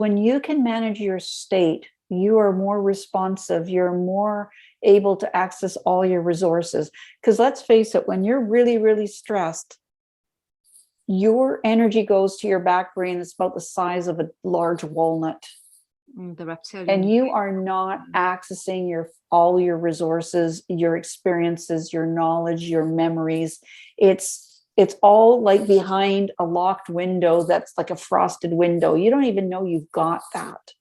When you can manage your state, you are more responsive, you're more able to access all your resources. Because let's face it, when you're really, really stressed, your energy goes to your back brain that's about the size of a large walnut. The reptilian. And you are not accessing all your resources, your experiences, your knowledge, your memories. It's all like behind a locked window that's like a frosted window. You don't even know you've got that.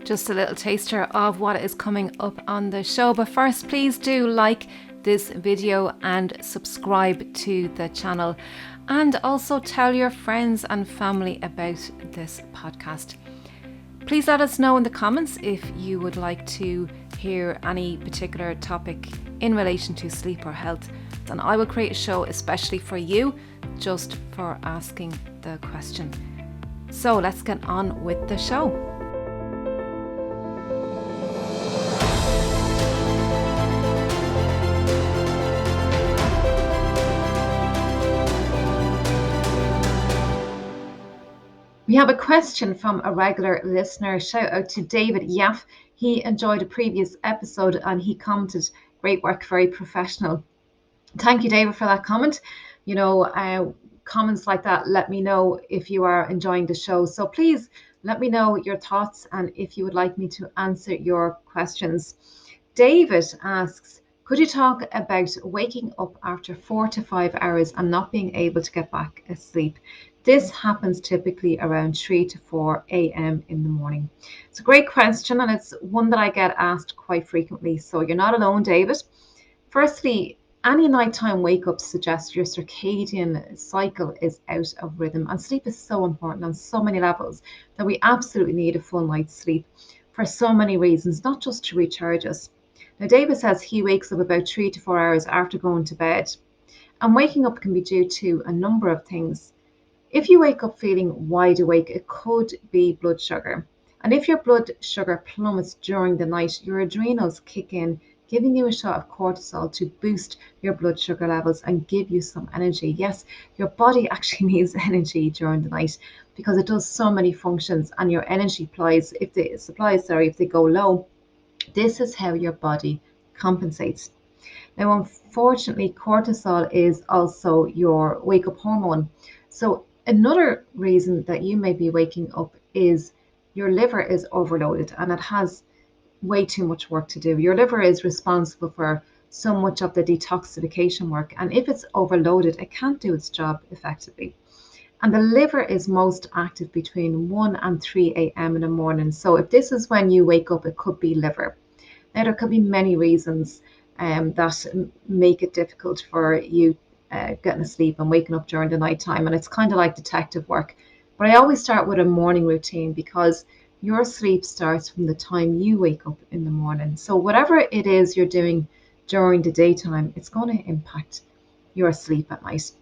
Just a little taster of what is coming up on the show. But first, please do like this video and subscribe to the channel. And also tell your friends and family about this podcast. Please let us know in the comments if you would like to hear any particular topic in relation to sleep or health. And I will create a show especially for you, just for asking the question. So let's get on with the show. We have a question from a regular listener. Shout out to David Yaff. He enjoyed a previous episode and he commented, "Great work, very professional." Thank you, David, for that comment. Comments like that let me know if you are enjoying the show. So please let me know your thoughts and if you would like me to answer your questions. David asks, could you talk about waking up after 4 to 5 hours and not being able to get back asleep? This happens typically around 3 to 4 a.m. in the morning. It's a great question and it's one that I get asked quite frequently. So you're not alone, David. Firstly, any nighttime wake-up suggests your circadian cycle is out of rhythm, and sleep is so important on so many levels that we absolutely need a full night's sleep for so many reasons, not just to recharge us. Now, David says he wakes up about 3 to 4 hours after going to bed, and waking up can be due to a number of things. If you wake up feeling wide awake, it could be blood sugar. And if your blood sugar plummets during the night, your adrenals kick in, giving you a shot of cortisol to boost your blood sugar levels and give you some energy. Yes, your body actually needs energy during the night because it does so many functions, and your energy supplies, if they go low, this is how your body compensates. Now, unfortunately, cortisol is also your wake-up hormone. So another reason that you may be waking up is your liver is overloaded and it has way too much work to do. Your liver is responsible for so much of the detoxification work, and if it's overloaded, it can't do its job effectively. And the liver is most active between 1 and 3 a.m. in the morning. So if this is when you wake up, it could be liver. Now, there could be many reasons that make it difficult for you getting asleep and waking up during the night time. And it's kind of like detective work. But I always start with a morning routine because your sleep starts from the time you wake up in the morning. So whatever it is you're doing during the daytime, it's going to impact your sleep at night.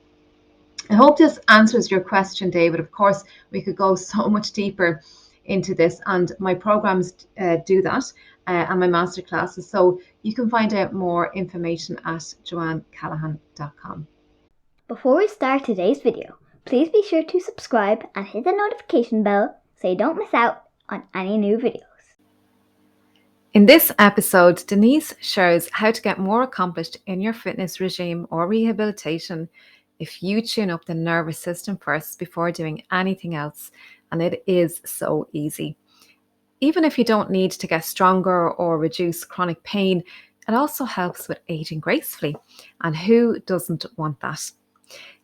I hope this answers your question, David. Of course, we could go so much deeper into this, and my programs do that, and my masterclasses. So you can find out more information at joannecallahan.com. Before we start today's video, please be sure to subscribe and hit the notification bell so you don't miss out on any new videos. In this episode, Denise shares how to get more accomplished in your fitness regime or rehabilitation if you tune up the nervous system first before doing anything else, and it is so easy. Even if you don't need to get stronger or reduce chronic pain, it also helps with aging gracefully, and who doesn't want that?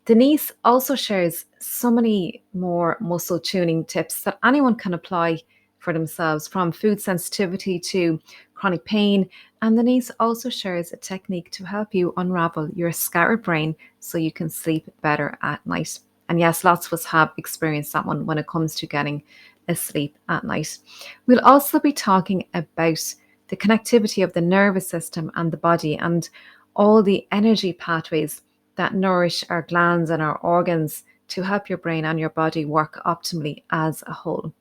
Denise also shares so many more muscle tuning tips that anyone can apply for themselves, from food sensitivity to chronic pain. And Denise also shares a technique to help you unravel your scattered brain so you can sleep better at night. And yes, lots of us have experienced that one when it comes to getting asleep at night. We'll also be talking about the connectivity of the nervous system and the body and all the energy pathways that nourish our glands and our organs to help your brain and your body work optimally as a whole.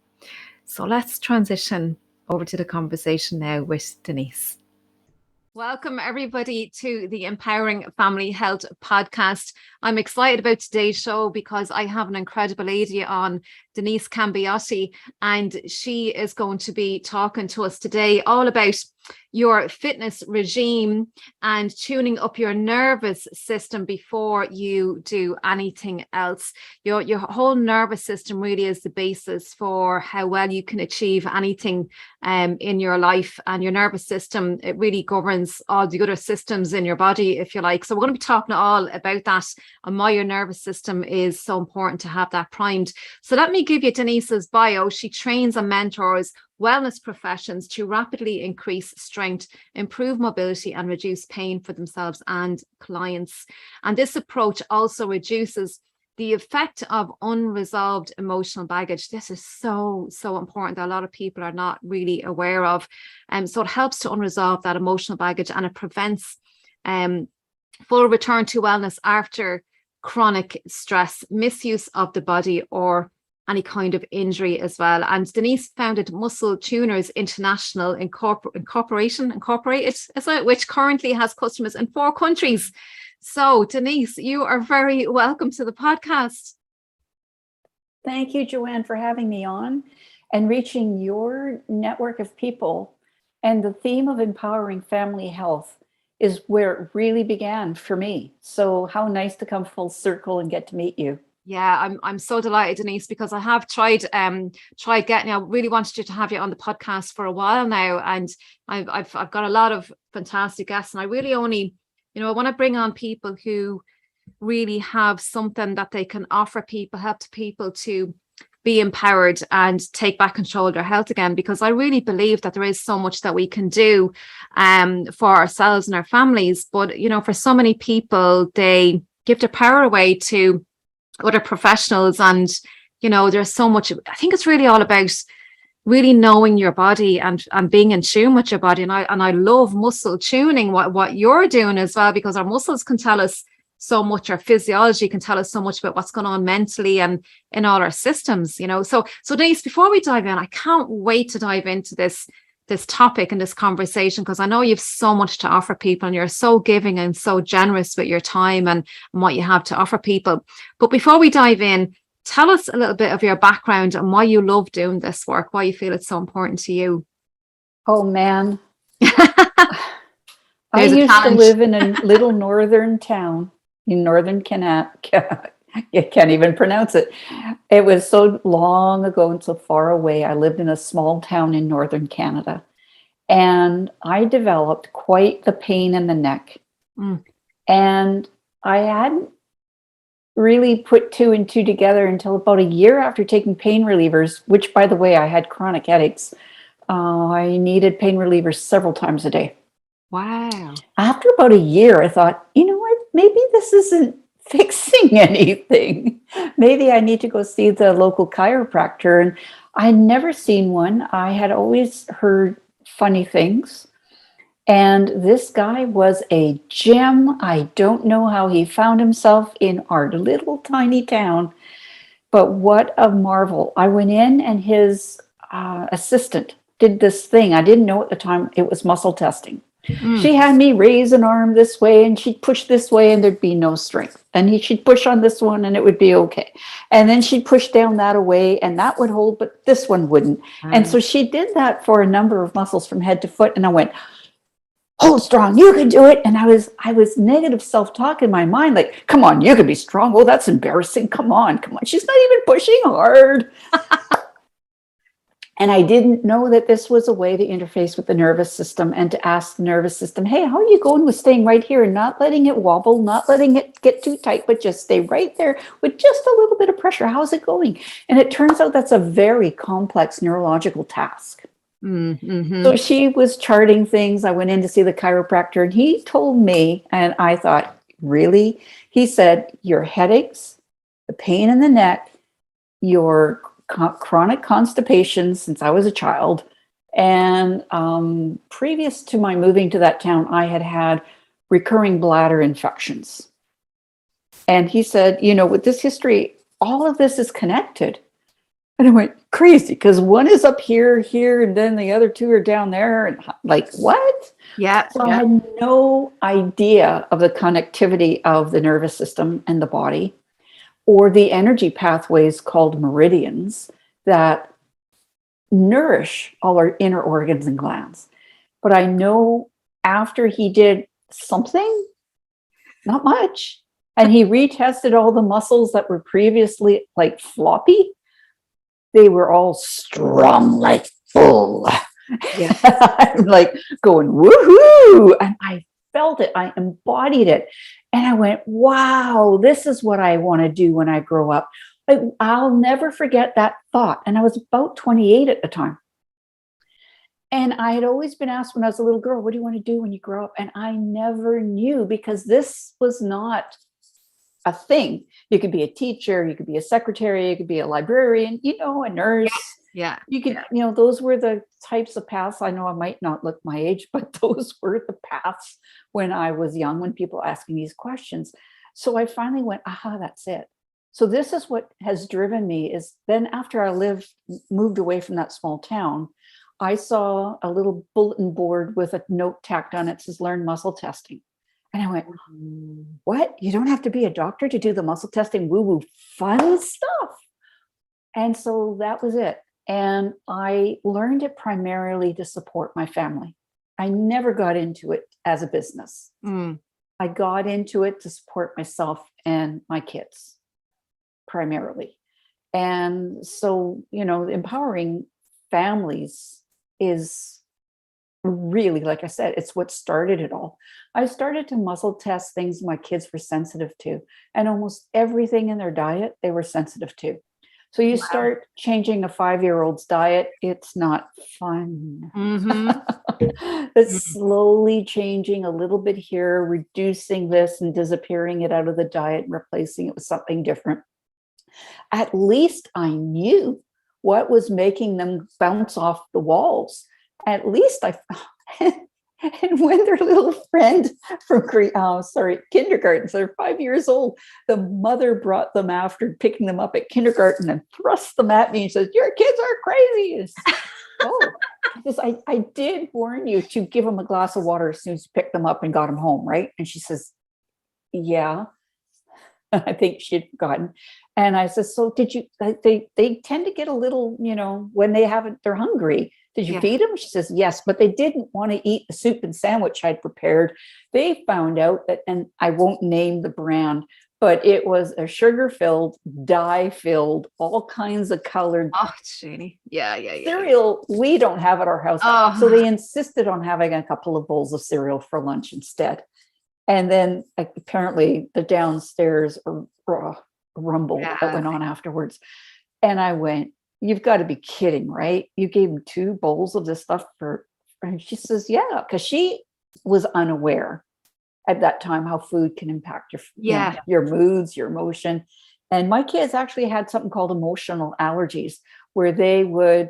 So let's transition over to the conversation now with Denise. Welcome, everybody, to the Empowering Family Health podcast. I'm excited about today's show because I have an incredible lady on, Denise Cambiotti, and she is going to be talking to us today all about your fitness regime and tuning up your nervous system before you do anything else. Your whole nervous system really is the basis for how well you can achieve anything in your life, and your nervous system, it really governs all the other systems in your body, if you like. So we're going to be talking all about that and why your nervous system is so important to have that primed. So let me give you Denise's bio. She trains and mentors wellness professions to rapidly increase strength, improve mobility, and reduce pain for themselves and clients. And this approach also reduces the effect of unresolved emotional baggage. This is so important that a lot of people are not really aware of. So it helps to unresolve that emotional baggage, and it prevents full return to wellness after chronic stress, misuse of the body, or any kind of injury as well. And Denise founded Muscle Tuners International Incorporated, is it, which currently has customers in 4 countries. So Denise, you are very welcome to the podcast. Thank you, Joanne, for having me on and reaching your network of people. And the theme of empowering family health is where it really began for me. So how nice to come full circle and get to meet you. Yeah, I'm so delighted, Denise, because I have tried getting. I really wanted to have you on the podcast for a while now, and I've got a lot of fantastic guests, and I really only, I want to bring on people who really have something that they can offer people, help people to be empowered and take back control of their health again, because I really believe that there is so much that we can do for ourselves and our families. But for so many people, they give their power away to other professionals, and there's so much. I think it's really all about really knowing your body and being in tune with your body. And I love muscle tuning, what you're doing as well, because our muscles can tell us so much, our physiology can tell us so much about what's going on mentally and in all our systems. So Denise, before we dive in, I can't wait to dive into this topic and this conversation, because I know you've so much to offer people, and you're so giving and so generous with your time and what you have to offer people. But before we dive in, tell us a little bit of your background and why you love doing this work, why you feel it's so important to you. Oh man. I used to live in a little northern town in northern Canada. You can't even pronounce it. It was so long ago and so far away. I lived in a small town in northern Canada, and I developed quite the pain in the neck. And I hadn't really put 2 and 2 together until about a year after taking pain relievers, which, by the way, I had chronic headaches. I needed pain relievers several times a day. Wow. After about a year, I thought, you know what, maybe this isn't fixing anything. Maybe I need to go see the local chiropractor. And I'd never seen one. I had always heard funny things. And this guy was a gem. I don't know how he found himself in our little tiny town, but what a marvel. I went in, and his assistant did this thing. I didn't know at the time it was muscle testing. She had me raise an arm this way, and she'd push this way, and there'd be no strength. And she'd push on this one, and it would be okay. And then she'd push down that away, and that would hold, but this one wouldn't. And so she did that for a number of muscles from head to foot. And I went, hold strong, you can do it. And I was negative self-talk in my mind, like, come on, you can be strong. Oh, that's embarrassing. Come on. She's not even pushing hard. And I didn't know that this was a way to interface with the nervous system and to ask the nervous system, hey, how are you going with staying right here and not letting it wobble, not letting it get too tight, but just stay right there with just a little bit of pressure. How's it going? And it turns out that's a very complex neurological task. So she was charting things. I went in to see the chiropractor, and he told me, and I thought, really? He said, your headaches, the pain in the neck, your chronic constipation since I was a child, and previous to my moving to that town, I had recurring bladder infections. And he said, with this history, all of this is connected. And I went crazy because one is up here, and then the other two are down there. And like, what? Yeah. So I had no idea of the connectivity of the nervous system and the body, or the energy pathways called meridians that nourish all our inner organs and glands. But I know after he did something, not much, and he retested all the muscles that were previously like floppy, they were all strong, like full. Yeah. I'm like going, woohoo. And I felt it. I embodied it. And I went, wow, this is what I want to do when I grow up. I'll never forget that thought. And I was about 28 at the time. And I had always been asked when I was a little girl, what do you want to do when you grow up? And I never knew, because this was not a thing. You could be a teacher, you could be a secretary, you could be a librarian, a nurse. Yeah. You could, those were the types of paths. I know I might not look my age, but those were the paths when I was young, when people asking these questions. So I finally went, aha, that's it. So this is what has driven me, is then after I moved away from that small town, I saw a little bulletin board with a note tacked on it that says learn muscle testing. And I went, what? You don't have to be a doctor to do the muscle testing, woo-woo fun stuff. And so that was it. And I learned it primarily to support my family. I never got into it as a business. I got into it to support myself and my kids primarily. And so, empowering families is really, like I said, it's what started it all. I started to muscle test things my kids were sensitive to, and almost everything in their diet they were sensitive to. So you start changing a 5-year-old's diet, it's not fun. It's slowly changing a little bit here, reducing this and disappearing it out of the diet and replacing it with something different. At least I knew what was making them bounce off the walls. At least and when their little friend from kindergarten, so they're 5 years old, the mother brought them after picking them up at kindergarten and thrust them at me and says, your kids are crazy. I did warn you to give them a glass of water as soon as you picked them up and got them home, right? And she says, yeah. I think she'd forgotten. And I said, so did you, they tend to get a little, when they're hungry. Did you feed them? She says, yes, but they didn't want to eat the soup and sandwich I'd prepared. They found out that, and I won't name the brand, but it was a sugar-filled, dye-filled, all kinds of colored cereal we don't have at our house. So they insisted on having a couple of bowls of cereal for lunch instead. And then apparently the downstairs rumble that went on afterwards. And I went, you've got to be kidding, right? You gave him 2 bowls of this stuff and she says, yeah, because she was unaware at that time how food can impact your moods, your emotion. And my kids actually had something called emotional allergies, where they would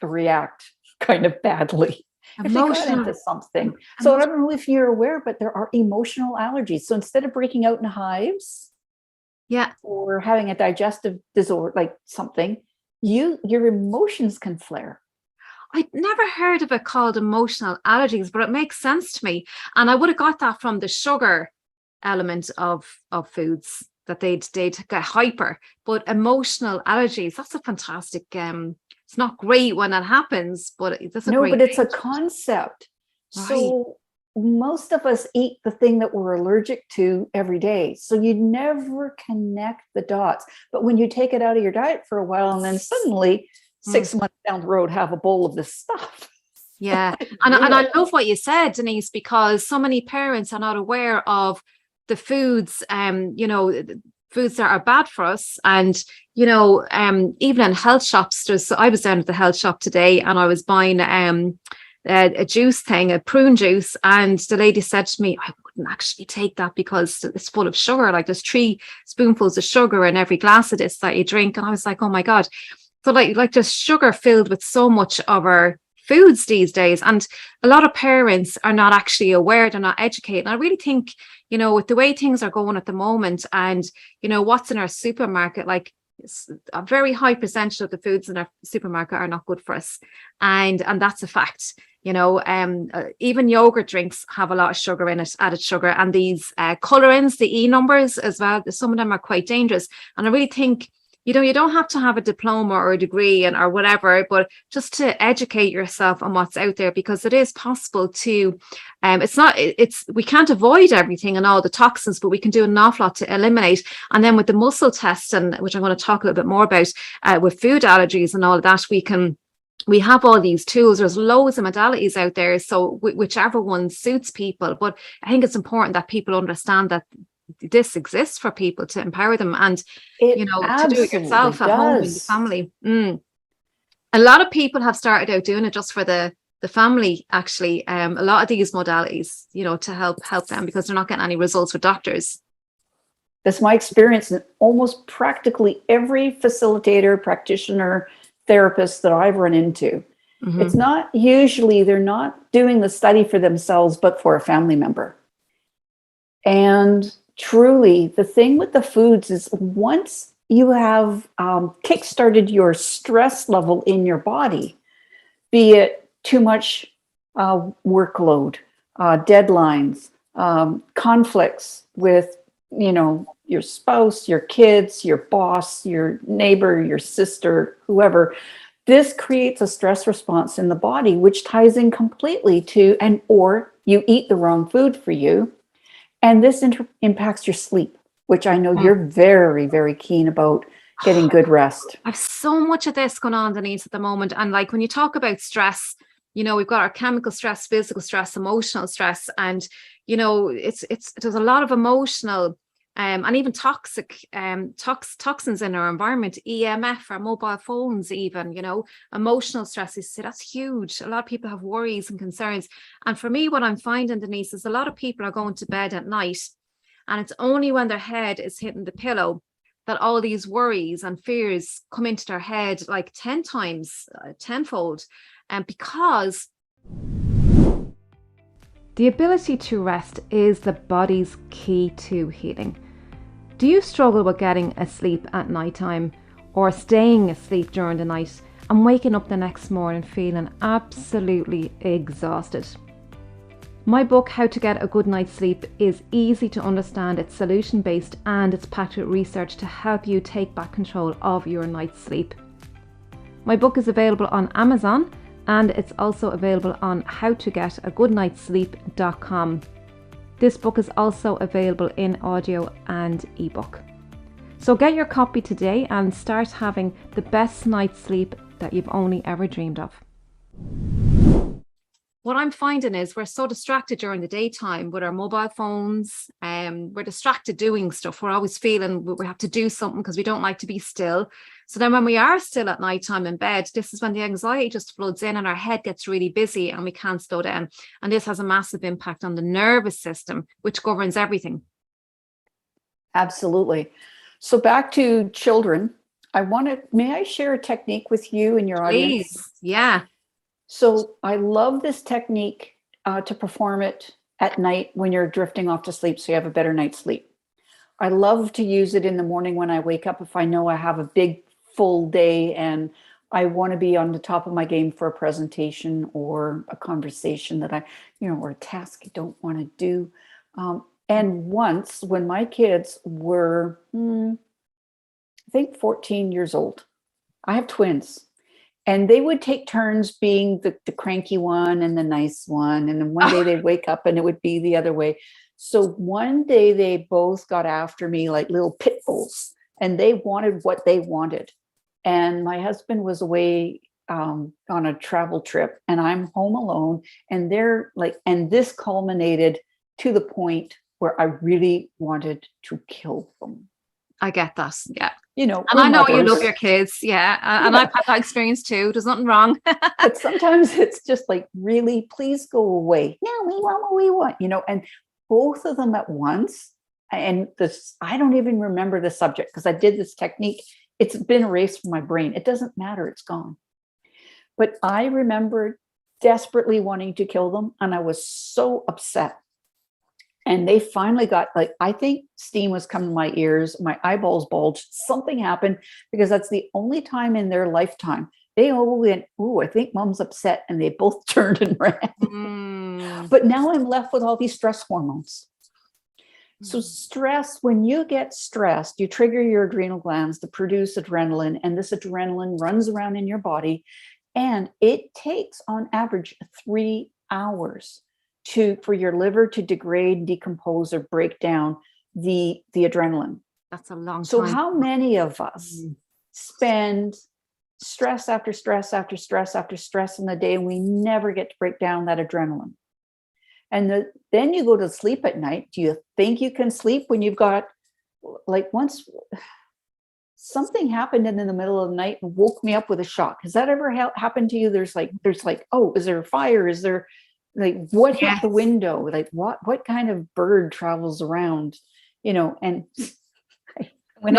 react kind of badly if they got into something. So I don't know if you're aware, but there are emotional allergies. So instead of breaking out in hives, or having a digestive disorder, like something, your emotions can flare. I'd never heard of it called emotional allergies, but it makes sense to me. And I would have got that from the sugar element of foods, that they'd get hyper. But emotional allergies, that's a fantastic, it's not great when that happens, but that's it's a concept. Right. So most of us eat the thing that we're allergic to every day. So you never connect the dots. But when you take it out of your diet for a while, and then suddenly 6 months down the road, have a bowl of this stuff. Yeah. And I love what you said, Denise, because so many parents are not aware of the foods, foods that are bad for us. And, even in health shops, I was down at the health shop today and I was buying a juice thing, a prune juice. And the lady said to me, I wouldn't actually take that because it's full of sugar. Like there's 3 spoonfuls of sugar in every glass of this that you drink. And I was like, oh my God. So like there's sugar filled with so much of our foods these days. And a lot of parents are not actually aware, they're not educated. And I really think, with the way things are going at the moment and, what's in our supermarket, like a very high percentage of the foods in our supermarket are not good for us, and that's a fact. Even yogurt drinks have a lot of sugar in it, added sugar, and these colorants, the E numbers as well. Some of them are quite dangerous, and I really think, you don't have to have a diploma or a degree or whatever, but just to educate yourself on what's out there, because it is possible to, we can't avoid everything and all the toxins, but we can do an awful lot to eliminate. And then with the muscle test, and which I'm going to talk a little bit more about, with food allergies and all of that, we have all these tools. There's loads of modalities out there. So whichever one suits people, but I think it's important that people understand that this exists for people, to empower them, and to do it yourself at home in the family. A lot of people have started out doing it just for the family, actually. A lot of these modalities, to help them, because they're not getting any results with doctors. That's my experience in almost practically every facilitator, practitioner, therapist that I've run into. It's not usually, they're not doing the study for themselves, but for a family member. And truly, the thing with the foods is, once you have kickstarted your stress level in your body, be it too much workload, deadlines, conflicts with, your spouse, your kids, your boss, your neighbor, your sister, whoever, this creates a stress response in the body, which ties in completely to, or you eat the wrong food for you. And this impacts your sleep, which I know you're very, very keen about getting good rest. I have so much of this going on, Denise, at the moment. And like, when you talk about stress, we've got our chemical stress, physical stress, emotional stress, and there's a lot of emotional and even toxic toxins in our environment, EMF, our mobile phones, even, emotional stress is, that's huge. A lot of people have worries and concerns. And for me, what I'm finding, Denise, is a lot of people are going to bed at night, and it's only when their head is hitting the pillow that all these worries and fears come into their head, like 10 times, tenfold. And because the ability to rest is the body's key to healing. Do you struggle with getting asleep at nighttime, or staying asleep during the night and waking up the next morning feeling absolutely exhausted? My book, How to Get a Good Night's Sleep, is easy to understand. It's solution-based, and it's packed with research to help you take back control of your night's sleep. My book is available on Amazon, and it's also available on howtogetaggoodnightsleep.com. This book is also available in audio and ebook. So get your copy today and start having the best night's sleep that you've only ever dreamed of. What I'm finding is we're so distracted during the daytime with our mobile phones. We're distracted doing stuff. We're always feeling we have to do something because we don't like to be still. So then when we are still at nighttime in bed, this is when the anxiety just floods in and our head gets really busy and we can't slow down. And this has a massive impact on the nervous system, which governs everything. Absolutely. So back to children, may I share a technique with you and your audience? Please. Yeah. So I love this technique to perform it at night when you're drifting off to sleep, so you have a better night's sleep. I love to use it in the morning when I wake up, if I know I have a big full day and I want to be on the top of my game for a presentation or a conversation that or a task I don't want to do. And once, when my kids were, I think 14 years old, I have twins. And they would take turns being the cranky one and the nice one. And then one day they'd wake up and it would be the other way. So one day they both got after me like little pit bulls, and they wanted what they wanted. And my husband was away on a travel trip, and I'm home alone. And they're like, and this culminated to the point where I really wanted to kill them. I get that. Yeah. And I know you love your kids. Yeah. And I've had that experience too. There's nothing wrong. But sometimes it's just like, really, please go away. No, we want what we want, and both of them at once. And I don't even remember the subject because I did this technique. It's been erased from my brain. It doesn't matter. It's gone. But I remember desperately wanting to kill them. And I was so upset. And they finally got, like, I think steam was coming to my ears, my eyeballs bulged, something happened, because that's the only time in their lifetime they all went, "Ooh, I think mom's upset." And they both turned and ran. But now I'm left with all these stress hormones. So stress, when you get stressed, you trigger your adrenal glands to produce adrenaline, and this adrenaline runs around in your body, and it takes on average 3 hours for your liver to degrade, decompose, or break down the adrenaline. That's a long time. So how many of us spend stress after stress after stress after stress in the day, and we never get to break down that adrenaline? And then you go to sleep at night. Do you think you can sleep when you've got, like, once something happened in the middle of the night and woke me up with a shock? Has that ever happened to you? There's like, oh, is there a fire? Is there, like, what hit the window? Like, what kind of bird travels around, and when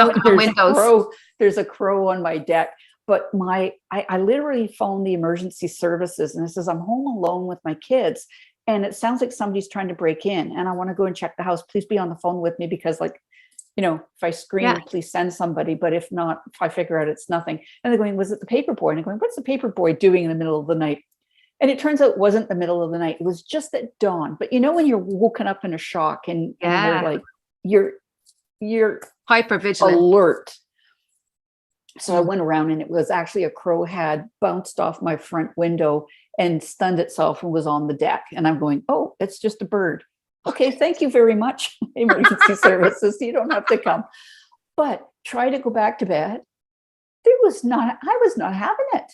there's a crow on my deck. But I literally phoned the emergency services, and it says, I'm home alone with my kids, and it sounds like somebody's trying to break in, and I want to go and check the house. Please be on the phone with me, because, like, if I scream, please send somebody. But if not, if I figure out it's nothing. And they're going, was it the paper boy? And I'm going, what's the paper boy doing in the middle of the night? And it turns out it wasn't the middle of the night. It was just at dawn. But when you're woken up in a shock and you're like, you're hyper vigilant, alert. So I went around, and it was actually a crow had bounced off my front window and stunned itself and was on the deck. And I'm going, oh, it's just a bird. Okay, thank you very much, emergency services. You don't have to come. But try to go back to bed. I was not having it.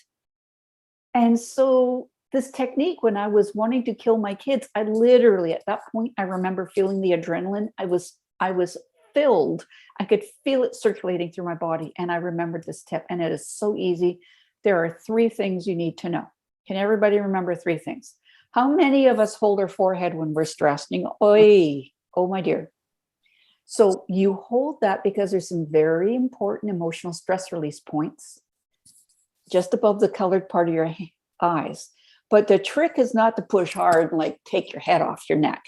And so this technique, when I was wanting to kill my kids, I literally, at that point, I remember feeling the adrenaline. I was filled. I could feel it circulating through my body. And I remembered this tip, and it is so easy. There are 3 things you need to know. Can everybody remember 3 things? How many of us hold our forehead when we're stressed? And you go, oi, oh my dear. So you hold that because there's some very important emotional stress release points just above the colored part of your eyes. But the trick is not to push hard and, like, take your head off your neck.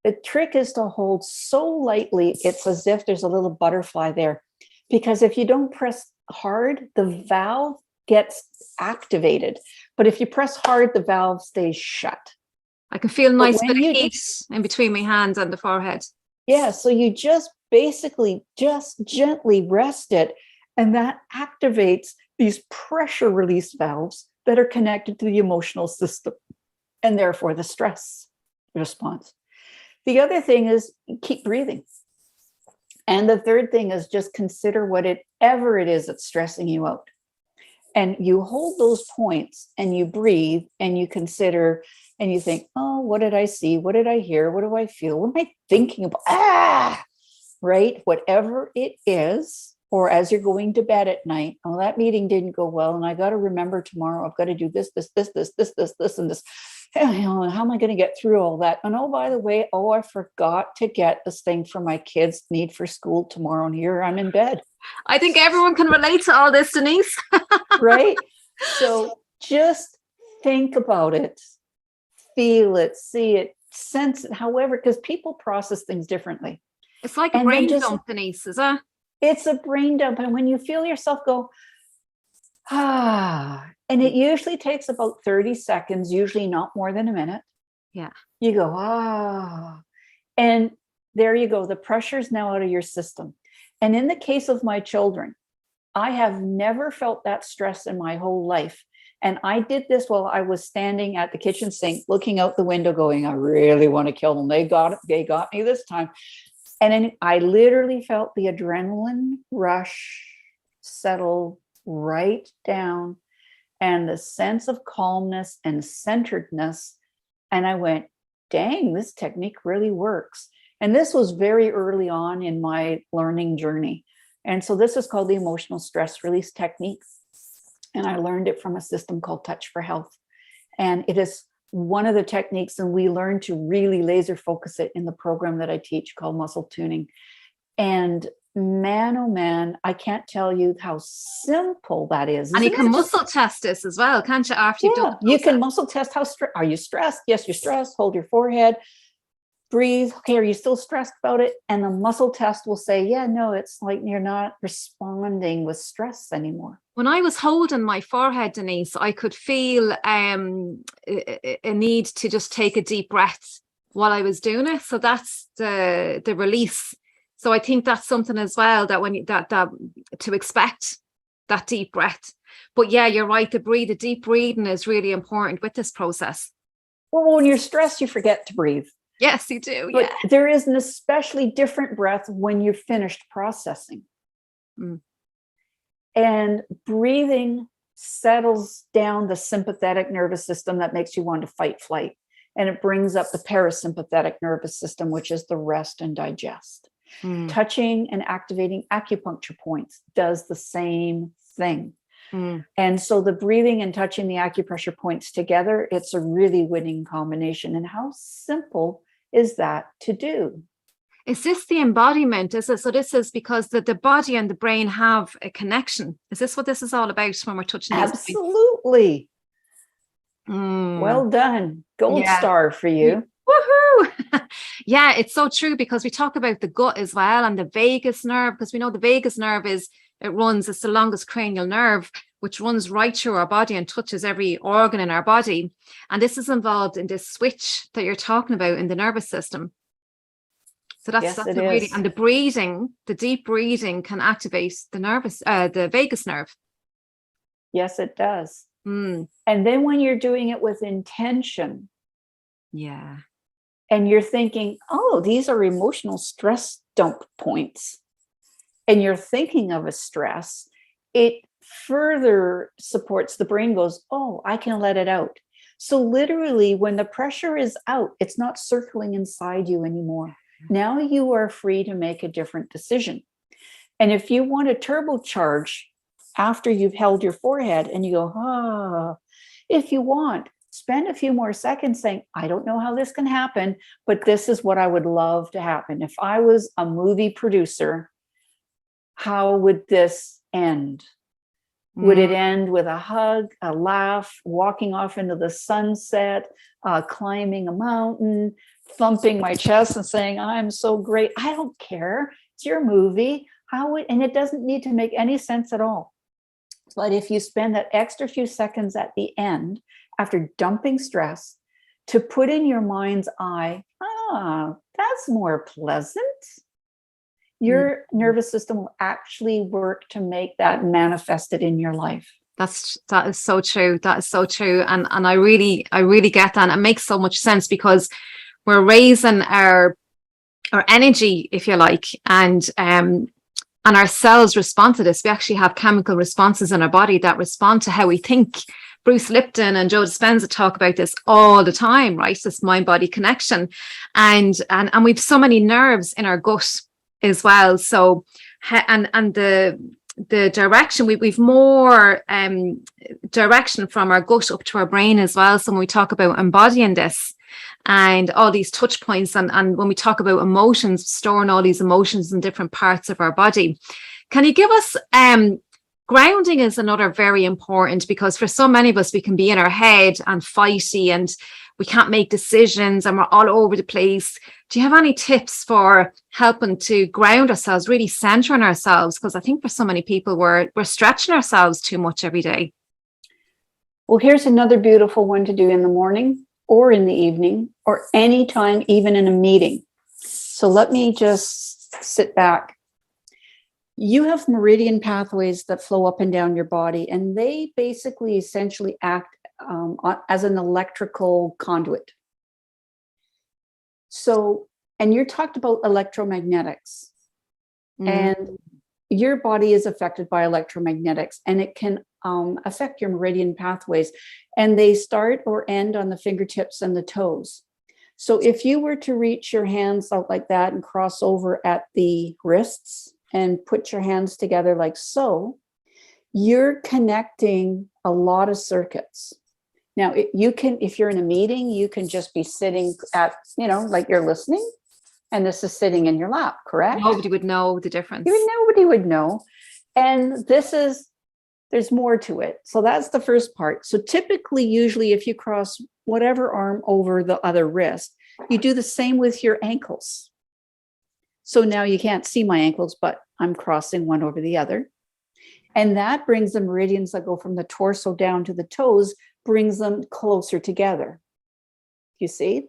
The trick is to hold so lightly, it's as if there's a little butterfly there. Because if you don't press hard, the valve gets activated. But if you press hard, the valve stays shut. I can feel a nice bit of heat in between my hands and the forehead. Yeah, so you just basically just gently rest it, and that activates these pressure release valves that are connected to the emotional system, and therefore the stress response. The other thing is keep breathing. And the third thing is just consider whatever it is that's stressing you out. And you hold those points and you breathe and you consider and you think, oh, what did I see? What did I hear? What do I feel? What am I thinking about? Right? Whatever it is, or as you're going to bed at night, oh, that meeting didn't go well. And I got to remember tomorrow, I've got to do this, and this. How am I going to get through all that? And oh, by the way, I forgot to get this thing for my kids need for school tomorrow. And here I'm in bed. I think everyone can relate to all this, Denise. Right? So just think about it, feel it, see it, sense it, however, because people process things differently. It's like a brain dump, Denise, is it? It's a brain dump. And when you feel yourself go, and it usually takes about 30 seconds, usually not more than a minute. Yeah. You go, and there you go. The pressure's now out of your system. And in the case of my children, I have never felt that stress in my whole life. And I did this while I was standing at the kitchen sink, looking out the window going, I really want to kill them. They got me this time. And then I literally felt the adrenaline rush settle right down, and the sense of calmness and centeredness. And I went, dang, this technique really works. And this was very early on in my learning journey. And so this is called the emotional stress release technique. And I learned it from a system called Touch for Health. And it is one of the techniques, and we learn to really laser focus it in the program that I teach called muscle tuning. And man, oh man, I can't tell you how simple that is. And you can muscle test this as well, can't you? After you've done you can muscle test are you stressed? Yes, you're stressed. Hold your forehead. breathe. Okay, are you still stressed about it? And the muscle test will say, yeah, no, it's like you're not responding with stress anymore. When I was holding my forehead, Denise, I could feel a need to just take a deep breath while I was doing it. So that's the release. So I think that's something as well, that when you, that to expect that deep breath. But yeah, you're right. The deep breathing is really important with this process. Well, when you're stressed, you forget to breathe. Yes, you do. But Yeah. there is an especially different breath when you're finished processing. Mm. And breathing settles down the sympathetic nervous system that makes you want to fight, flight. And it brings up the parasympathetic nervous system, which is the rest and digest. Mm. Touching and activating acupuncture points does the same thing. Mm. And so the breathing and touching the acupressure points together, it's a really winning combination. And how simple is that to do? Is this the embodiment? Is it? So this is because the body and the brain have a connection. Is this what this is all about when we're touching these points? Absolutely. Mm. Well done. Gold star for you. Woohoo! Yeah, it's so true, because we talk about the gut as well and the vagus nerve, because we know the vagus nerve it's the longest cranial nerve, which runs right through our body and touches every organ in our body. And this is involved in this switch that you're talking about in the nervous system. So that's really, and the breathing, the deep breathing can activate the vagus nerve. Yes, it does. Mm. And then when you're doing it with intention, yeah, and you're thinking, oh, these are emotional stress dump points, and you're thinking of a stress, it further supports the brain goes, oh, I can let it out. So literally, when the pressure is out, it's not circling inside you anymore. Now you are free to make a different decision. And if you want to turbocharge after you've held your forehead and you go, if you want, spend a few more seconds saying, I don't know how this can happen, but this is what I would love to happen. If I was a movie producer, how would this end? Would it end with a hug, a laugh, walking off into the sunset, climbing a mountain, thumping my chest and saying, I'm so great? I don't care. It's your movie. And it doesn't need to make any sense at all. But if you spend that extra few seconds at the end, after dumping stress, to put in your mind's eye, that's more pleasant, your nervous system will actually work to make that manifested in your life. That is so true. That is so true. And I really get that. And it makes so much sense, because we're raising our energy, if you like, and our cells respond to this. We actually have chemical responses in our body that respond to how we think. Bruce Lipton and Joe Dispenza talk about this all the time, right? This mind-body connection. And we've so many nerves in our gut as well. So, and the direction, we've more direction from our gut up to our brain as well. So when we talk about embodying this and all these touch points, and when we talk about emotions, storing all these emotions in different parts of our body, can you give us grounding is another very important, because for so many of us, we can be in our head and fighty, and we can't make decisions, and we're all over the place. Do you have any tips for helping to ground ourselves, really centering ourselves? Because I think for so many people, we're stretching ourselves too much every day. Well, here's another beautiful one to do in the morning or in the evening or anytime, even in a meeting. So let me just sit back. You have meridian pathways that flow up and down your body, and they basically essentially act as an electrical conduit. So, and you talked about electromagnetics, and your body is affected by electromagnetics, and it can affect your meridian pathways, and they start or end on the fingertips and the toes. So if you were to reach your hands out like that and cross over at the wrists and put your hands together like so, you're connecting a lot of circuits. Now, you can, if you're in a meeting, you can just be sitting at, like you're listening, and this is sitting in your lap, correct? Nobody would know the difference. Nobody would know. And there's more to it. So that's the first part. So typically, usually, if you cross whatever arm over the other wrist, You do the same with your ankles. So now you can't see my ankles, but I'm crossing one over the other. And that brings the meridians that go from the torso down to the toes, brings them closer together. You see?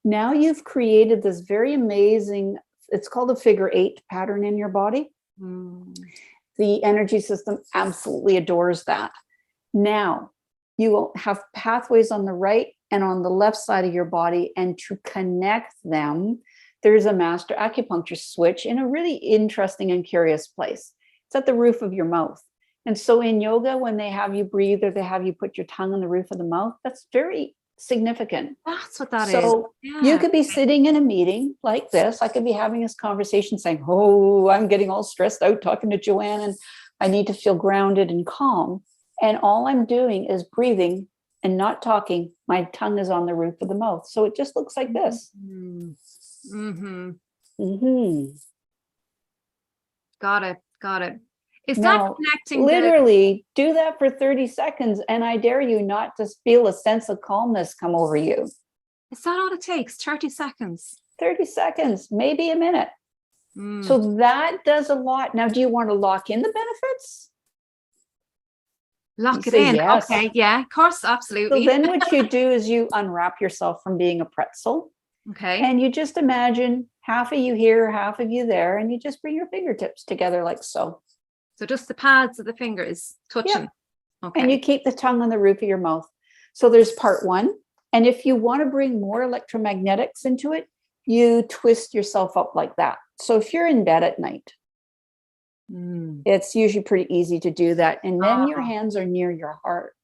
Now you've created this very amazing, it's called a figure 8 pattern in your body. The energy system absolutely adores that. Now you will have pathways on the right and on the left side of your body, and to connect them, there's a master acupuncture switch in a really interesting and curious place. It's at the roof of your mouth. And so in yoga, when they have you breathe or they have you put your tongue on the roof of the mouth, that's very significant. That's what that is. So you could be sitting in a meeting like this. I could be having this conversation saying, oh, I'm getting all stressed out talking to Joanne and I need to feel grounded and calm. And all I'm doing is breathing and not talking. My tongue is on the roof of the mouth. So it just looks like this. Got it. Is Now, that connecting? Literally do that for 30 seconds. And I dare you not to feel a sense of calmness come over you. Is that all it takes? 30 seconds? 30 seconds, maybe a minute. So that does a lot. Now, do you want to lock in the benefits? Lock You it say in. yes. Okay. Yeah, of course. Absolutely. So then what you do is you unwrap yourself from being a pretzel. Okay. And you just imagine half of you here, half of you there, and you just bring your fingertips together like so. So just the pads of the fingers touching. Yeah. Okay. And you keep the tongue on the roof of your mouth. So there's part 1. And if you want to bring more electromagnetics into it, you twist yourself up like that. So if you're in bed at night, it's usually pretty easy to do that. And then your hands are near your heart.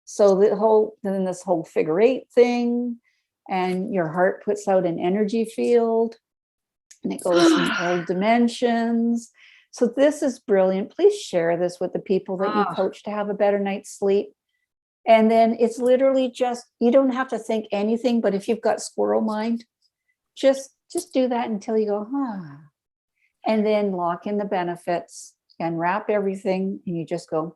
So then this whole figure 8 thing, and your heart puts out an energy field and it goes in all dimensions. So this is brilliant. Please share this with the people that you coach to have a better night's sleep. And then it's literally just, you don't have to think anything, but if you've got squirrel mind, just do that until you go, and then lock in the benefits and wrap everything. And you just go,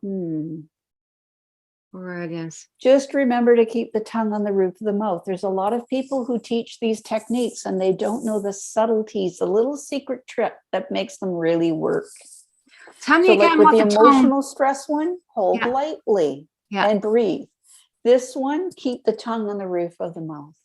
Brilliant. Just remember to keep the tongue on the roof of the mouth. There's a lot of people who teach these techniques and they don't know the subtleties, the little secret trick that makes them really work. Tell me So again like what with the the emotional stress one, hold Yeah. lightly and breathe. This one, keep the tongue on the roof of the mouth.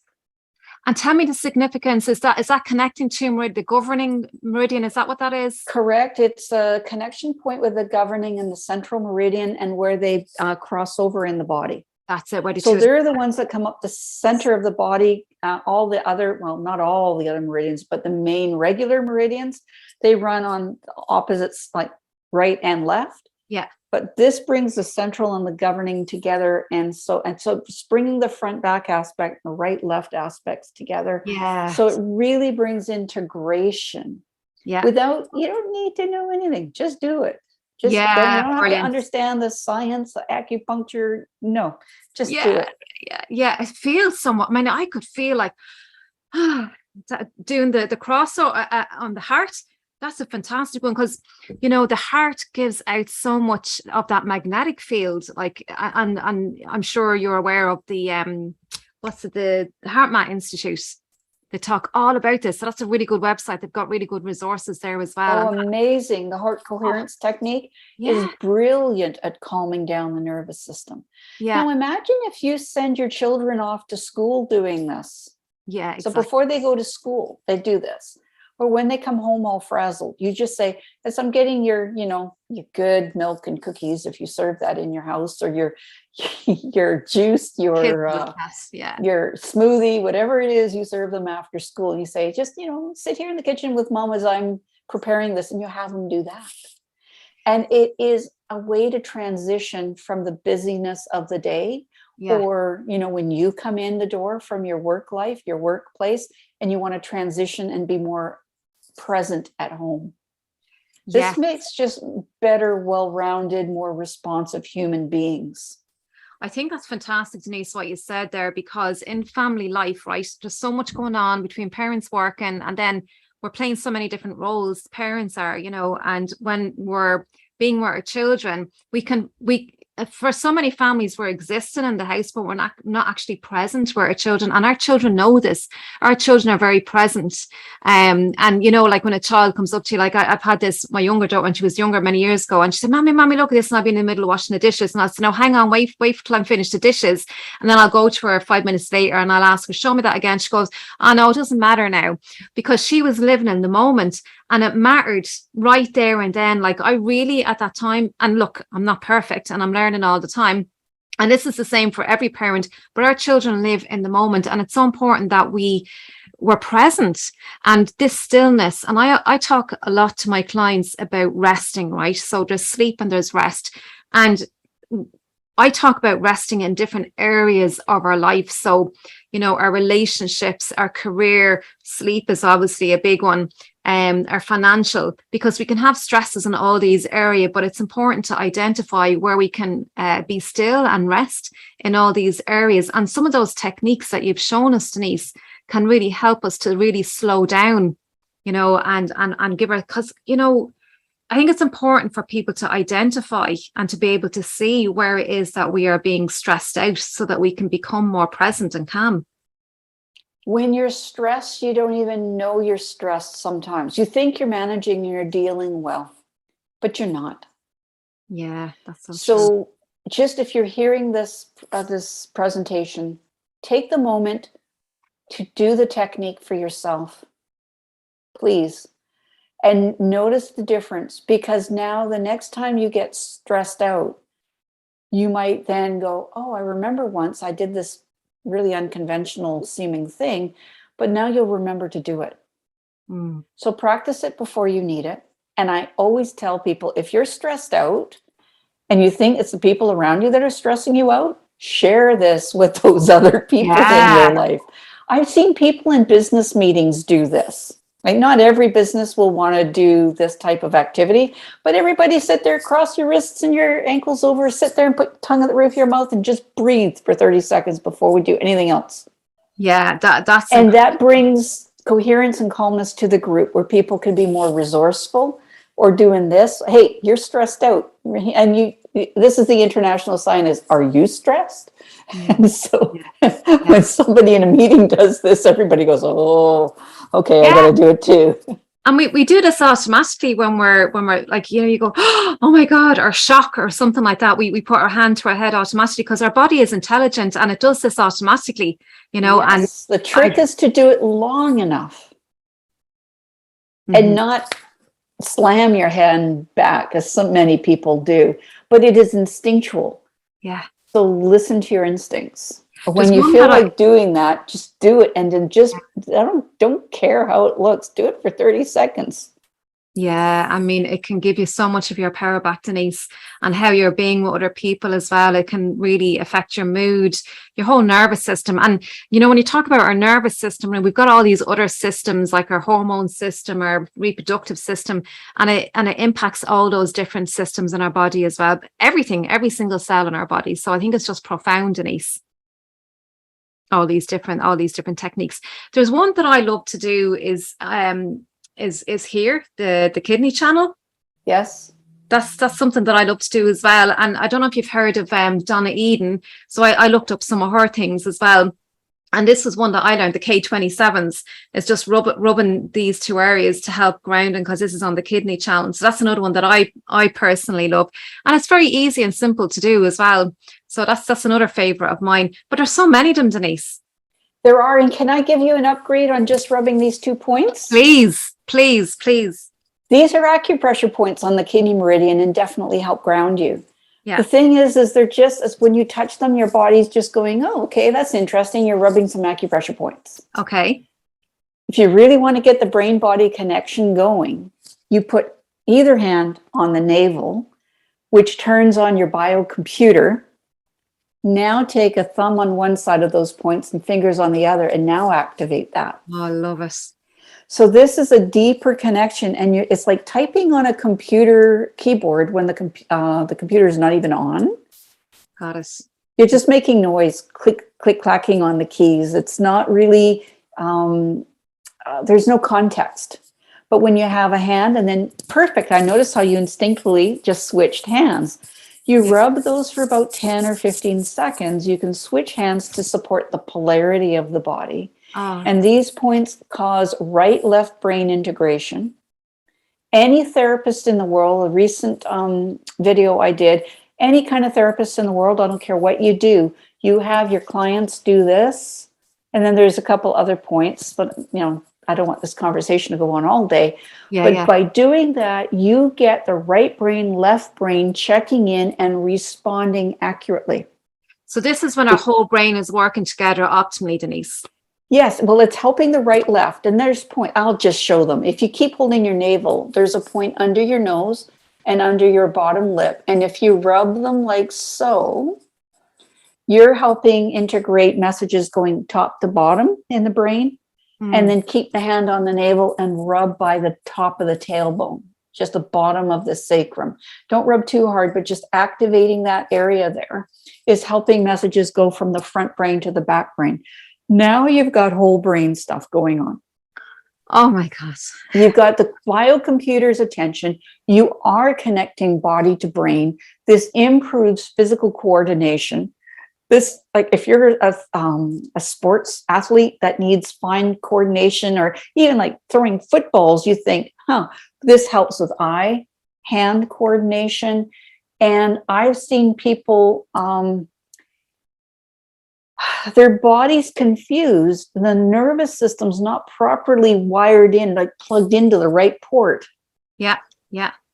And tell me the significance. Is that connecting to the governing meridian? Is that what that is? Correct. It's a connection point with the governing and the central meridian and where they cross over in the body. That's it. So they're the ones that come up the center of the body. All the other, well, not all the other meridians, but the main regular meridians, they run on opposites like right and left. Yeah. But this brings the central and the governing together. And so it's bringing the front back aspect, the right left aspects together. Yeah. So it really brings integration. Yeah. You don't need to know anything. Just do it. You don't have to understand the science, the acupuncture. No, just do it. Yeah. It feels somewhat, I could feel like doing the cross on the heart. That's a fantastic one because, the heart gives out so much of that magnetic field. Like, and I'm sure you're aware of the the HeartMath Institute. They talk all about this. So that's a really good website. They've got really good resources there as well. Oh, amazing. The heart coherence technique is brilliant at calming down the nervous system. Yeah. Now imagine if you send your children off to school doing this. Yeah. Exactly. So before they go to school, they do this. Or when they come home all frazzled, you just say, as I'm getting your good milk and cookies, if you serve that in your house, or your juice, your smoothie, whatever it is, you serve them after school. You say, just, sit here in the kitchen with mom as I'm preparing this, and you have them do that. And it is a way to transition from the busyness of the day. Yeah. Or, when you come in the door from your work life, your workplace, and you want to transition and be more present at home. This makes just better, well-rounded, more responsive human beings. I think that's fantastic, Denise, what you said there, because in family life, right, there's so much going on between parents working, and then we're playing so many different roles. Parents are, and when we're being with our children, for so many families, we're existing in the house, but we're not actually present with our children. And our children know this. Our children are very present. And you know, like when a child comes up to you, like I've had this, my younger daughter, when she was younger many years ago, and she said, Mommy, look at this. And I've been in the middle of washing the dishes. And I said, no, hang on, wait till I'm finished the dishes. And then I'll go to her 5 minutes later and I'll ask her, show me that again. She goes, oh no, it doesn't matter now, because she was living in the moment. And it mattered right there and then. Like I really at that time, and look, I'm not perfect and I'm learning all the time. And this is the same for every parent, but our children live in the moment. And it's so important that we're present and this stillness. And I talk a lot to my clients about resting, right? So there's sleep and there's rest. And I talk about resting in different areas of our life. So, you know, our relationships, our career, sleep is obviously a big one. Our financial, because we can have stresses in all these areas, but it's important to identify where we can be still and rest in all these areas. And some of those techniques that you've shown us, Denise, can really help us to really slow down, you know, and give her, because, you know, I think it's important for people to identify and to be able to see where it is that we are being stressed out so that we can become more present and calm. When you're stressed, you don't even know you're stressed sometimes. You think you're managing, you're dealing well, but you're not. Yeah, that's so true. So just if you're hearing this presentation, take the moment to do the technique for yourself, please. And notice the difference, because now the next time you get stressed out, you might then go, oh, I remember once I did this really unconventional seeming thing, but now you'll remember to do it. So practice it before you need it. And I always tell people, if you're stressed out and you think it's the people around you that are stressing you out, share this with those other people in your life. I've seen people in business meetings do this. Like, not every business will want to do this type of activity, but everybody sit there, cross your wrists and your ankles over, sit there and put your tongue at the roof of your mouth and just breathe for 30 seconds before we do anything else. Yeah, that's and that brings coherence and calmness to the group, where people can be more resourceful. Or doing this, hey, you're stressed out, and this is the international sign is, are you stressed? And so when somebody in a meeting does this, everybody goes, oh, okay, I got to do it too. And we do this automatically when we're like, you know, you go, oh my God, or shock or something like that. We put our hand to our head automatically because our body is intelligent and it does this automatically, you know. Yes, and the trick is to do it long enough and not slam your hand back, as so many people do, but it is instinctual. Yeah. So listen to your instincts. When you feel like doing that, just do it, and then just don't care how it looks. Do it for 30 seconds. Yeah, I mean, it can give you so much of your power back, Denise, and how you're being with other people as well. It can really affect your mood, your whole nervous system. And, you know, when you talk about our nervous system, and we've got all these other systems like our hormone system, our reproductive system, and it impacts all those different systems in our body as well. Everything, every single cell in our body. So I think it's just profound, Denise. All these different techniques. There's one that I love to do is here, the kidney channel. Yes. That's something that I love to do as well. And I don't know if you've heard of Donna Eden. So I looked up some of her things as well. And this was one that I learned, the K27s, is just rubbing these two areas to help grounding, because this is on the kidney channel. So that's another one that I personally love. And it's very easy and simple to do as well. So that's another favorite of mine. But there's so many of them, Denise. There are. And can I give you an upgrade on just rubbing these 2 points? Please, please, please. These are acupressure points on the kidney meridian and definitely help ground you. Yeah. The thing is they're just, as when you touch them, your body's just going, oh, okay, that's interesting. You're rubbing some acupressure points. Okay. If you really want to get the brain-body connection going, you put either hand on the navel, which turns on your biocomputer. Now take a thumb on one side of those points and fingers on the other, and now activate that. Oh, I love it. So this is a deeper connection, and it's like typing on a computer keyboard when the computer is not even on. Got it. You're just making noise, click, click, clacking on the keys. It's not really, there's no context. But when you have a hand, and then perfect, I noticed how you instinctively just switched hands. You rub those for about 10 or 15 seconds. You can switch hands to support the polarity of the body. And these points cause right-left brain integration. Any therapist in the world, a recent video I did, any kind of therapist in the world, I don't care what you do, you have your clients do this. And then there's a couple other points, but I don't want this conversation to go on all day. But by doing that, you get the right brain, left brain checking in and responding accurately. So this is when our whole brain is working together optimally, Denise. Yes, well, it's helping the right, left. And there's point, I'll just show them. If you keep holding your navel, there's a point under your nose and under your bottom lip. And if you rub them like so, you're helping integrate messages going top to bottom in the brain. And then keep the hand on the navel and rub by the top of the tailbone, just the bottom of the sacrum. Don't rub too hard, but just activating that area there is helping messages go from the front brain to the back brain. Now you've got whole brain stuff going on. Oh my gosh. You've got the biocomputer's attention. You are connecting body to brain. This improves physical coordination. This, like if you're a sports athlete that needs fine coordination, or even like throwing footballs, you think, this helps with eye-hand coordination. And I've seen people, their body's confused. The nervous system's not properly wired in, like plugged into the right port. Yeah.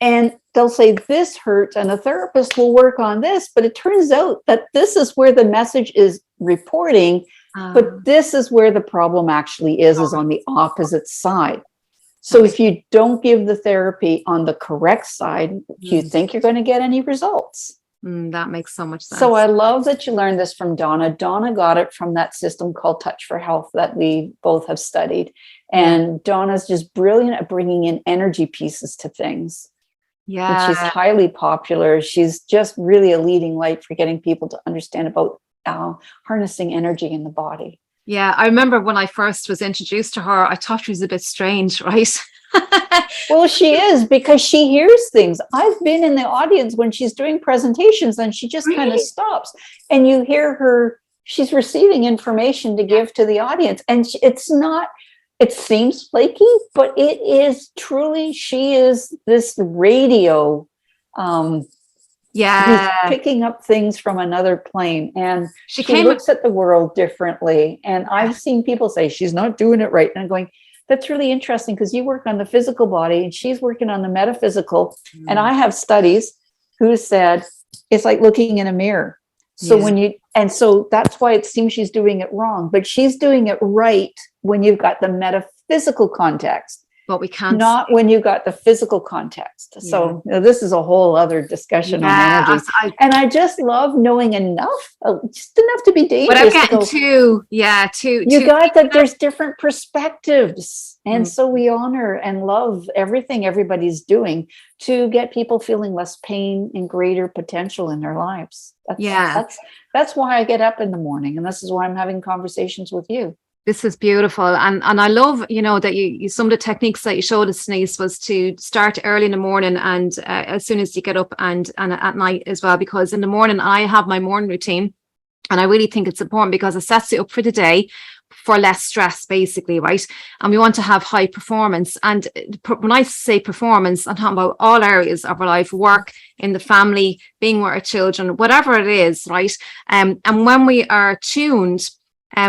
And they'll say, this hurts, and a therapist will work on this, but it turns out that this is where the message is reporting, but this is where the problem actually is on the opposite side. So if you don't give the therapy on the correct side, do you think you're going to get any results? That makes so much sense. So I love that you learned this from Donna. Donna got it from that system called Touch for Health that we both have studied. And Donna's just brilliant at bringing in energy pieces to things. Yeah. And she's highly popular. She's just really a leading light for getting people to understand about harnessing energy in the body. Yeah. I remember when I first was introduced to her, I thought she was a bit strange, right? Well, she is, because she hears things. I've been in the audience when she's doing presentations and she just kind of stops and you hear her, she's receiving information to give to the audience. And it's not, it seems flaky, but it is truly, she is this radio, who's picking up things from another plane, and she looks at the world differently. And I've seen people say she's not doing it right. And I'm going, that's really interesting, because you work on the physical body and she's working on the metaphysical. And I have studies who said it's like looking in a mirror. So so that's why it seems she's doing it wrong, but she's doing it right when you've got the metaphysical context. But we can't, not when you got the physical context. So this is a whole other discussion on energy. And I just love knowing enough, just enough to be dangerous. Without getting you got that there's different perspectives. And so we honor and love everything everybody's doing to get people feeling less pain and greater potential in their lives. That's why I get up in the morning. And this is why I'm having conversations with you. This is beautiful. And I love, that you some of the techniques that you showed us, Denise, was to start early in the morning and as soon as you get up and at night as well, because in the morning I have my morning routine. And I really think it's important because it sets you up for the day for less stress, basically, right? And we want to have high performance. And when I say performance, I'm talking about all areas of our life, work, in the family, being with our children, whatever it is, right? And when we are tuned,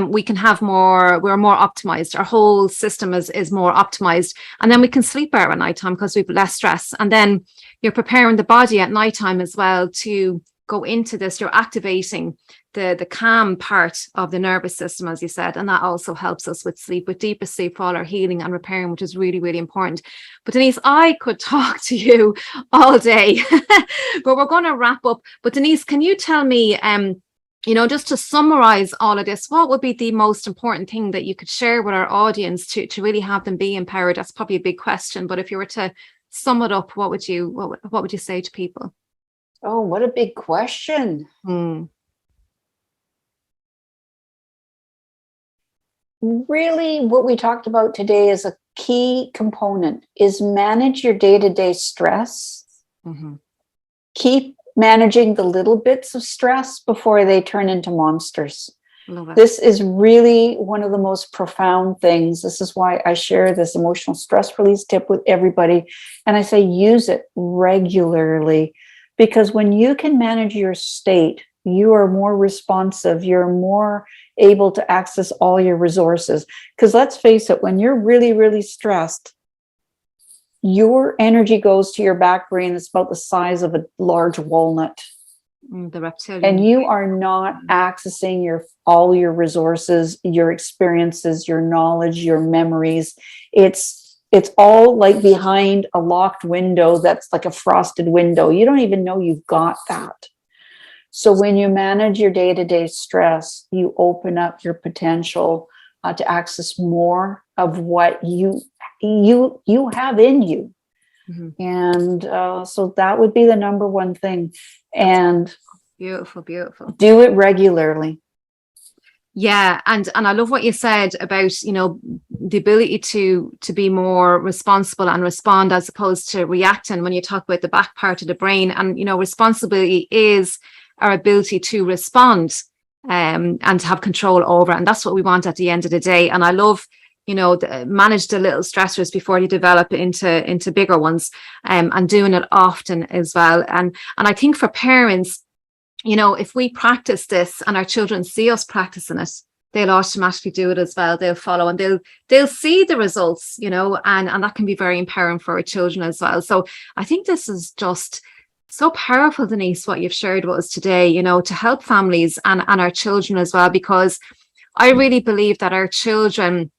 we can have we're more optimized. Our whole system is more optimized. And then we can sleep better at nighttime because we have less stress. And then you're preparing the body at nighttime as well to go into this. You're activating the calm part of the nervous system, as you said. And that also helps us with sleep, with deeper sleep, for all our healing and repairing, which is really, really important. But Denise, I could talk to you all day, but we're going to wrap up. But Denise, can you tell me, just to summarize all of this, what would be the most important thing that you could share with our audience to really have them be empowered? That's probably a big question, but if you were to sum it up, what would you say to people? Oh, what a big question. Really, what we talked about today is a key component is manage your day-to-day stress. Keep managing the little bits of stress before they turn into monsters. Love it. This is really one of the most profound things. This is why I share this emotional stress release tip with everybody. And I say, use it regularly, because when you can manage your state, you are more responsive. You're more able to access all your resources. Because let's face it, when you're really, really stressed, your energy goes to your back brain. It's about the size of a large walnut. The reptilian. And you are not accessing all your resources, your experiences, your knowledge, your memories. It's all like behind a locked window that's like a frosted window. You don't even know you've got that. So when you manage your day-to-day stress, you open up your potential to access more of what you have in you. Mm-hmm. And so that would be the number one thing. And beautiful. do it regularly. Yeah, and I love what you said about, the ability to be more responsible and respond as opposed to reacting when you talk about the back part of the brain. And responsibility is our ability to respond and to have control over it. And that's what we want at the end of the day. And I love manage the little stressors before you develop into bigger ones, and doing it often as well. And I think for parents, if we practice this and our children see us practicing it, they'll automatically do it as well. They'll follow and they'll see the results, and that can be very empowering for our children as well. So I think this is just so powerful, Denise, what you've shared with us today, to help families and our children as well, because I really believe that our children,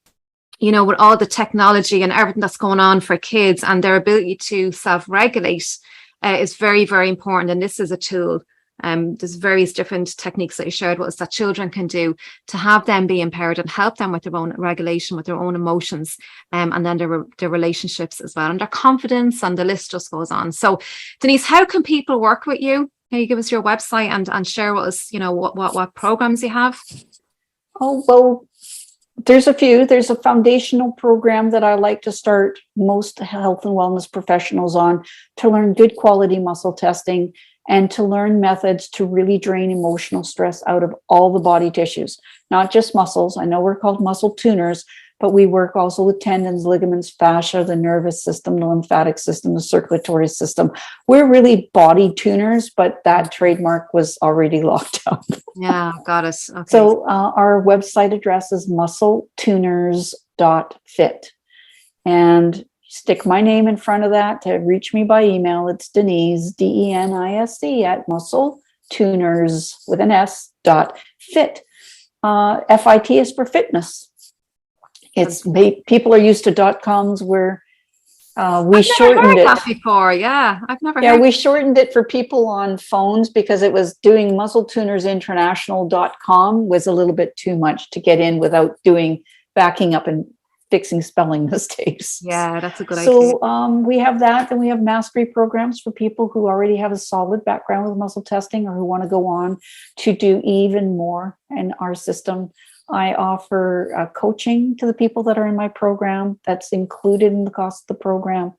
with all the technology and everything that's going on for kids, and their ability to self-regulate is very, very important. And this is a tool. There's various different techniques that you shared with us that children can do to have them be empowered and help them with their own regulation, with their own emotions, and then their relationships as well, and their confidence, and the list just goes on. So, Denise, how can people work with you? Can you give us your website and share with us, what programs you have? Oh, well, there's a few. There's a foundational program that I like to start most health and wellness professionals on, to learn good quality muscle testing and to learn methods to really drain emotional stress out of all the body tissues, not just muscles. I know we're called muscle tuners, but we work also with tendons, ligaments, fascia, the nervous system, the lymphatic system, the circulatory system. We're really body tuners, but that trademark was already locked up. Yeah, got it. Okay. So our website address is muscletuners.fit. And stick my name in front of that to reach me by email. It's Denise, DENISE at muscletuners with an S.fit. FIT is for fitness. It's people are used to .coms where we shortened it before. Yeah, I've never heard. Yeah, we shortened it for people on phones because it was doing muscletunersinternational.com was a little bit too much to get in without backing up and fixing spelling mistakes. Yeah, that's a good idea. So we have that. Then we have mastery programs for people who already have a solid background with muscle testing or who want to go on to do even more in our system. I offer coaching to the people that are in my program. That's included in the cost of the program.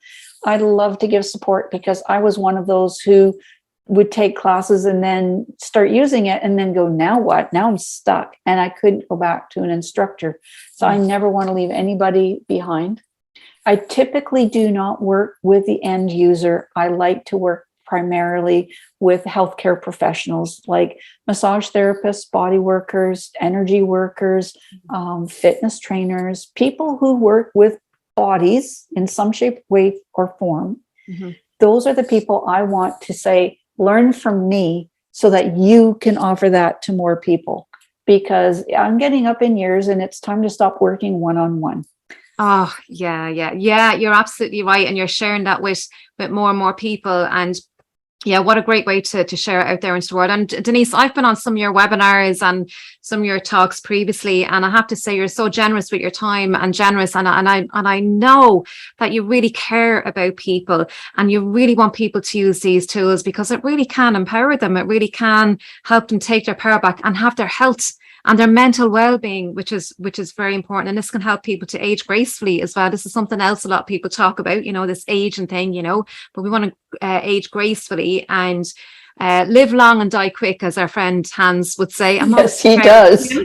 I love to give support because I was one of those who would take classes and then start using it and then go, now what? Now I'm stuck. And I couldn't go back to an instructor. So I never want to leave anybody behind. I typically do not work with the end user. I like to work primarily with healthcare professionals like massage therapists, body workers, energy workers, fitness trainers, people who work with bodies in some shape, way, or form. Mm-hmm. Those are the people I want to say, learn from me so that you can offer that to more people, because I'm getting up in years and it's time to stop working one-on-one. Oh, yeah. You're absolutely right. And you're sharing that with more and more people. And yeah, what a great way to share it out there into the world. And Denise, I've been on some of your webinars and some of your talks previously, and I have to say you're so generous with your time and generous. And I know that you really care about people and you really want people to use these tools because it really can empower them. It really can help them take their power back and have their health and their mental well-being, which is very important. And this can help people to age gracefully as well. This is something else a lot of people talk about, this aging thing, but we want to age gracefully. And live long and die quick, as our friend Hans would say. Yes, he does.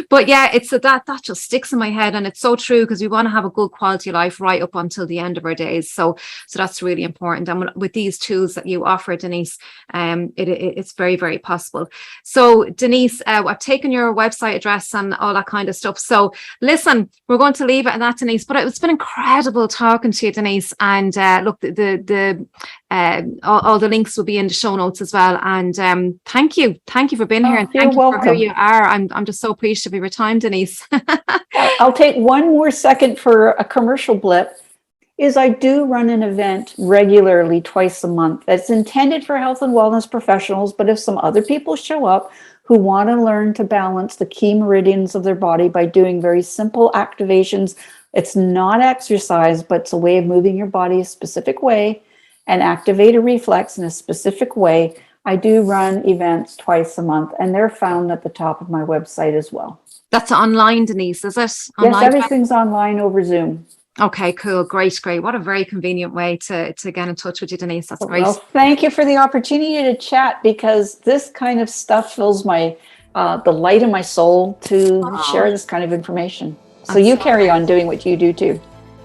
But yeah, it's that just sticks in my head, and it's so true, because we want to have a good quality of life right up until the end of our days. So that's really important. And with these tools that you offer, Denise, it's very, very possible. So Denise, I've taken your website address and all that kind of stuff. So listen, we're going to leave it at that, Denise. But it's been incredible talking to you, Denise. And look, all the links will be in the show notes as well. And thank you for being here, and thank you welcome. for who you are. I'm just so appreciative of your time, Denise. I'll take one more second for a commercial blip. I do run an event regularly twice a month that's intended for health and wellness professionals, but if some other people show up who want to learn to balance the key meridians of their body by doing very simple activations, it's not exercise, but it's a way of moving your body a specific way and activate a reflex in a specific way. I do run events twice a month, and they're found at the top of my website as well. That's online, Denise, is it? Online? Yes, everything's online over Zoom. Okay, cool. Great. What a very convenient way to get in touch with you, Denise. That's great. Well, thank you for the opportunity to chat, because this kind of stuff fills my the light in my soul to share this kind of information. So you carry on doing what you do too.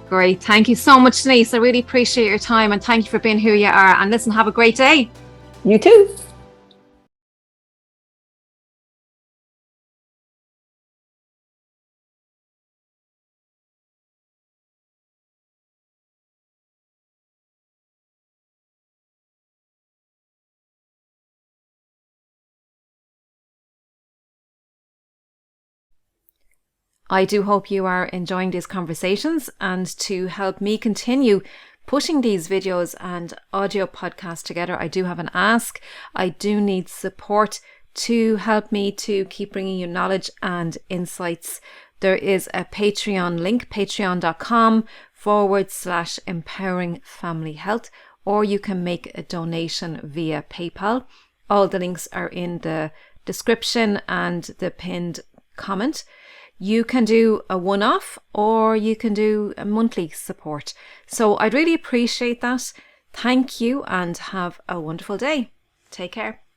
Great. Thank you so much, Denise. I really appreciate your time, and thank you for being who you are. And listen, have a great day. You too. I do hope you are enjoying these conversations, and to help me continue pushing these videos and audio podcasts together, I do have an ask. I do need support to help me to keep bringing you knowledge and insights. There is a Patreon link, patreon.com/empowering family health, or you can make a donation via PayPal. All the links are in the description and the pinned comment. You can do a one-off, or you can do a monthly support. So I'd really appreciate that. Thank you, and have a wonderful day. Take care.